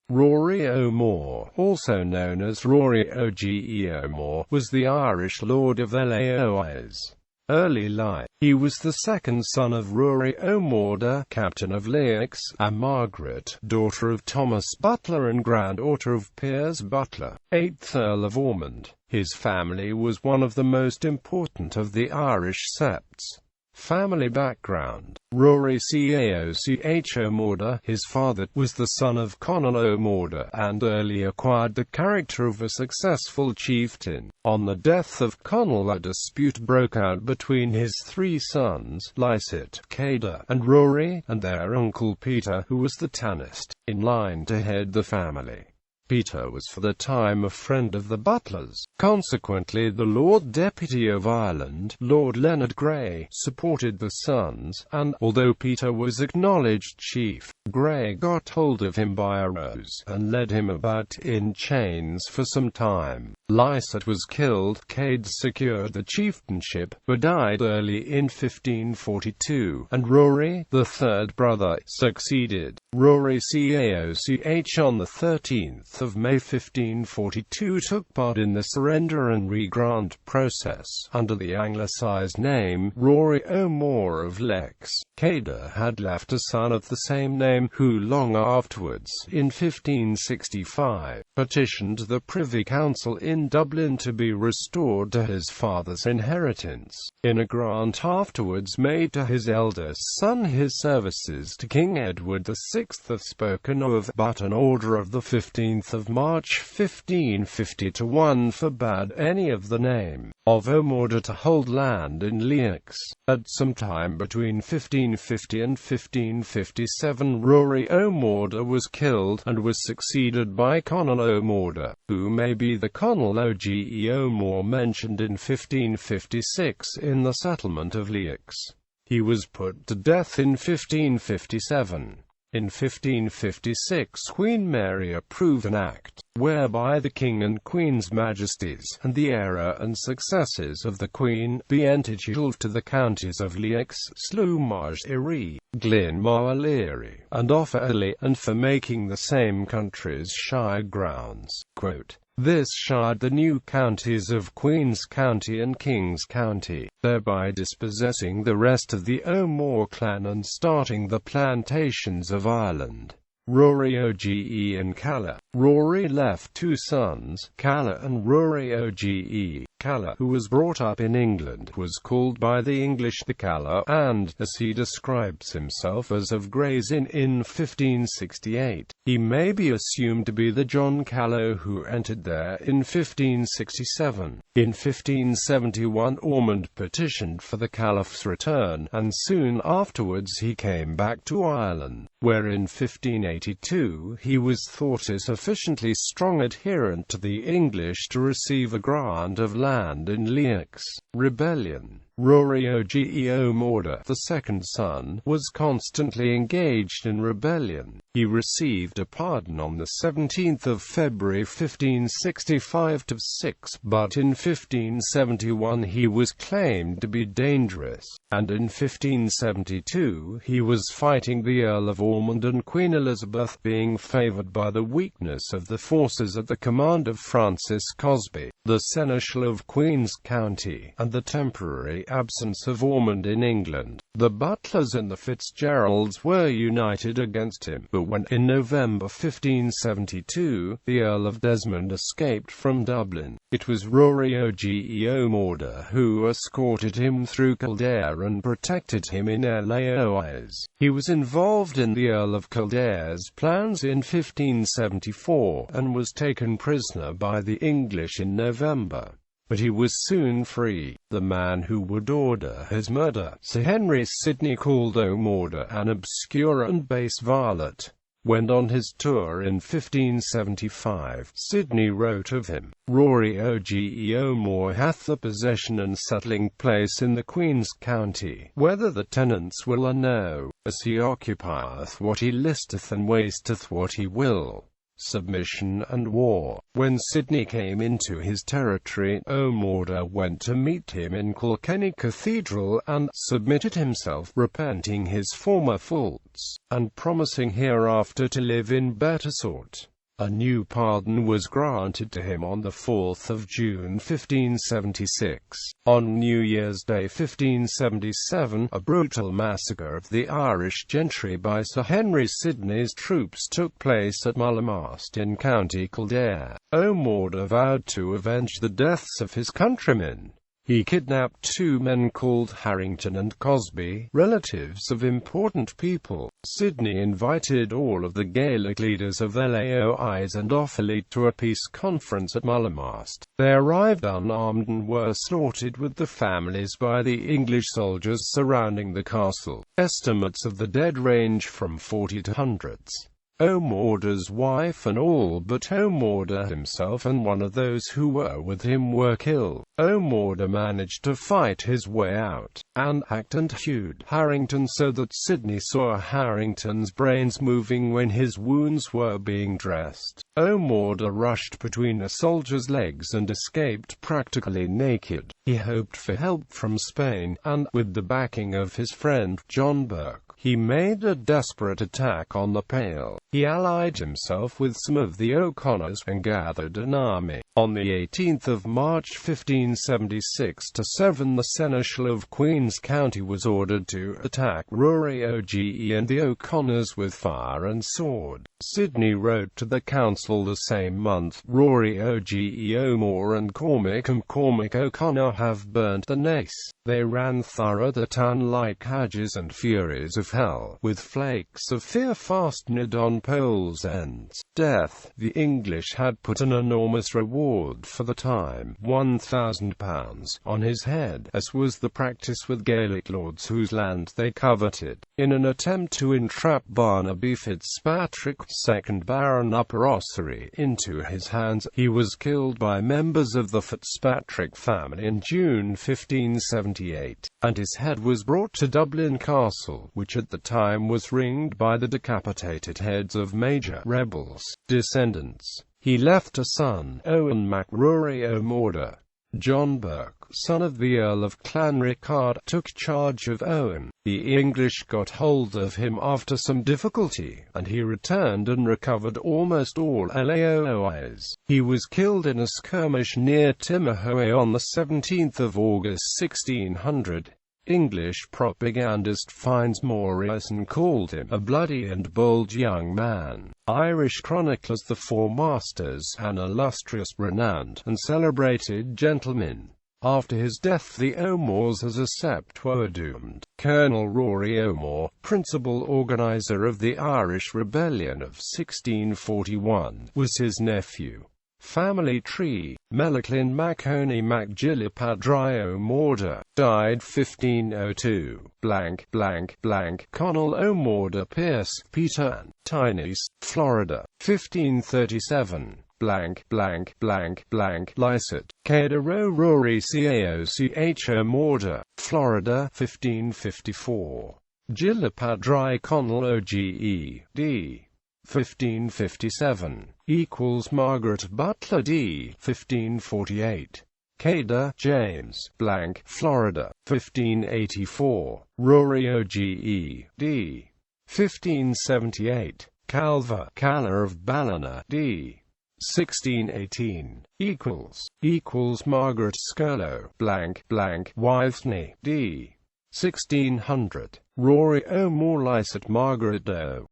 Rory O'More, also known as Rory Oge O'More, was the Irish lord of the Laois. Early life. He was the second son of Rory O'More, captain of Laois, and Margaret, daughter of Thomas Butler and granddaughter of Piers Butler, 8th Earl of Ormond. His family was one of the most important of the Irish septs. Family background. Rory Oge O'More, his father, was the son of Conall O'More, and early acquired the character of a successful chieftain. On the death of Conall, a dispute broke out between his three sons, Laois, Céda, and Rory, and their uncle Peter, who was the tannist, in line to head the family. Peter was for the time a friend of the Butlers. Consequently, the Lord Deputy of Ireland, Lord Leonard Grey, supported the sons, and, although Peter was acknowledged chief, Grey got hold of him by a ruse, and led him about in chains for some time. Laois was killed, Céda secured the chieftainship, but died early in 1542, and Rory, the third brother, succeeded. Rory Oge on the 13th of May 1542 took part in the surrender and re-grant process, under the anglicised name, Rory O'More of Laois. Céda had left a son of the same name, who long afterwards, in 1565, petitioned the Privy Council in Dublin to be restored to his father's inheritance. In a grant afterwards made to his eldest son, his services to King Edward VI are spoken of, but an order of the 15th of March 1550 forbade any of the name of O'More to hold land in Laois. At some time between 1550 and 1557, Rory O'More was killed, and was succeeded by Conall O'More, who may be the Conall Oge O'More mentioned in 1556 in the settlement of Laois. He was put to death in 1557. In 1556 Queen Mary approved an act, whereby the King and Queen's Majesties, and the heir and successors of the Queen, be entitled to the counties of Laois, Slumage, Erie, Glenmore, and Offaly, and for making the same countries shire grounds. This shired the new counties of Queen's County and King's County, thereby dispossessing the rest of the O'More clan and starting the plantations of Ireland. Rory Oge and Calla. Rory left two sons, Calla and Rory Oge. Calla, who was brought up in England, was called by the English the Calla, and, as he describes himself as of Gray's Inn in 1568, he may be assumed to be the John Calla who entered there in 1567. In 1571 Ormond petitioned for the Caliph's return, and soon afterwards he came back to Ireland, where in 1582 he was thought a sufficiently strong adherent to the English to receive a grant of land in Laois. Rebellion. Rory Oge O'More, the second son, was constantly engaged in rebellion. He received a pardon on the 17th of February 1565 but in 1571 he was claimed to be dangerous, and in 1572 he was fighting the Earl of Ormond and Queen Elizabeth, being favoured by the weakness of the forces at the command of Francis Cosby, the Seneschal of Queen's County, and the temporary absence of Ormond in England. The Butlers and the Fitzgeralds were united against him, but when, in November 1572, the Earl of Desmond escaped from Dublin, it was Rory Oge O'More who escorted him through Kildare and protected him in Laois. He was involved in the Earl of Kildare's plans in 1574, and was taken prisoner by the English in November. But he was soon free. The man who would order his murder, Sir Henry Sidney, called O'More an obscure and base varlet. When on his tour in 1575, Sidney wrote of him, Rory Oge O'More hath the possession and settling place in the Queen's County, whether the tenants will or no, as he occupieth what he listeth and wasteth what he will. Submission and war. When Sidney came into his territory, O'More went to meet him in Kilkenny Cathedral, and submitted himself, repenting his former faults, and promising hereafter to live in better sort. A new pardon was granted to him on 4 June 1576. On New Year's Day 1577, a brutal massacre of the Irish gentry by Sir Henry Sidney's troops took place at Mullermast in County Kildare. O'More vowed to avenge the deaths of his countrymen. He kidnapped two men called Harrington and Cosby, relatives of important people. Sidney invited all of the Gaelic leaders of the Laois and Offaly to a peace conference at Mullermast. They arrived unarmed and were slaughtered with the families by the English soldiers surrounding the castle. Estimates of the dead range from 40 to hundreds. O'More's wife and all but O'More himself and one of those who were with him were killed. O'More managed to fight his way out, and hacked and hewed Harrington so that Sidney saw Harrington's brains moving when his wounds were being dressed. O'More rushed between a soldier's legs and escaped practically naked. He hoped for help from Spain, and, with the backing of his friend, John Burke, he made a desperate attack on the Pale. He allied himself with some of the O'Connors and gathered an army. On the 18th of March 1576 to 7, the Seneschal of Queen's County was ordered to attack Rory Oge and the O'Connors with fire and sword. Sidney wrote to the council the same month, "Rory Oge O'More and Cormac O'Connor have burnt the Naas. They ran thorough the town like hags and furies of hell, with flakes of fear fastened on poles' ends." Death. The English had put an enormous reward for the time, £1,000, on his head, as was the practice with Gaelic lords whose land they coveted. In an attempt to entrap Barnaby Fitzpatrick, 2nd Baron Upper Ossory, into his hands, he was killed by members of the Fitzpatrick family in June 1578, and his head was brought to Dublin Castle, which at the time was ringed by the decapitated heads of major rebels. Descendants. He left a son, Owen Rory O'More. John Burke, son of the Earl of Clanricarde, took charge of Owen. The English got hold of him after some difficulty, and he returned and recovered almost all Laois. He was killed in a skirmish near Timahoe on the 17th of August 1600. English propagandist Fynes Morrison called him a bloody and bold young man. Irish chroniclers the Four Masters, an illustrious, renowned, and celebrated gentleman. After his death the O'Mores as a sept were doomed. Colonel Rory O'More, principal organizer of the Irish Rebellion of 1641, was his nephew. Family tree. Melachlin Macony MacGillipadry O'More, died 1502. Connell O'More Pierce, Peter, Tynes, Florida, 1537. Lycett, Cadero Rory Caoch O'More, Florida, 1554. Gillipadry Connell Oge, d. 1557, equals Margaret Butler d. 1548. Cader, James, Florida, 1584. Rory Oge, d. 1578. Calver, Caller of Ballina, d. 1618, equals Margaret Scurlow, Withney, d. 1600. Rory O'More Lycett Margaret O.